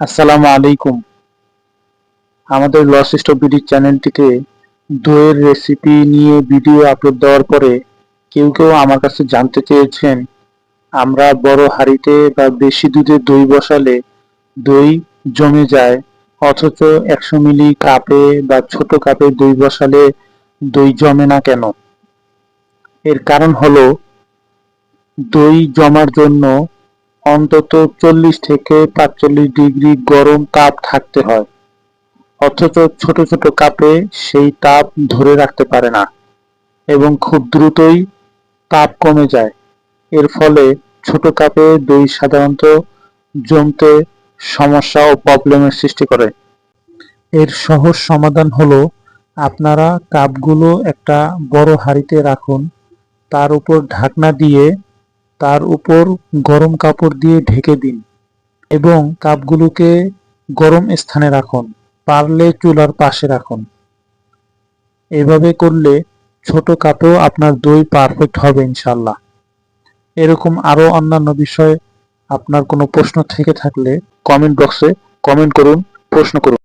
আসসালামু আলাইকুম। আমাদের লস স্টপ বিডি চ্যানেলটিতে দইয়ের রেসিপি নিয়ে ভিডিও আপলোড দেওয়ার পরে কেউ আমার কাছে জানতে চেয়েছেন, আমরা বড় হাঁড়িতে বা বেশি দুধে দই বসালে দই জমে যায়, অথচ 100 মিলি কাপে বা ছোট কাপে দই বসালে দই জমে না কেন? এর কারণ হলো, দই জমার জন্য অন্তত 40 থেকে 45 ডিগ্রি গরম তাপ থাকতে হয়, অথচ ছোট ছোট কাপে সেই তাপ ধরে রাখতে পারে না এবং খুব দ্রুতই তাপ কমে যায়। এর ফলে ছোট কাপে দই সাধারণত জমতে সমস্যা ও প্রবলেমের সৃষ্টি করে। এর সহজ সমাধান হলো, আপনারা কাপগুলো একটা বড় হাঁড়িতে রাখুন, তার উপর ঢাকনা দিয়ে তার উপর গরম কাপড় দিয়ে ঢেকে দিন এবং কাপগুলোকে গরম স্থানে রাখুন, পারলে চুলার পাশে রাখুন। এভাবে করলে ছোট কাপেও আপনার দই পারফেক্ট হবে ইনশাল্লাহ। এরকম আরো অন্যান্য বিষয়ে আপনার কোনো প্রশ্ন থেকে থাকলে কমেন্ট বক্সে কমেন্ট করুন, প্রশ্ন করুন।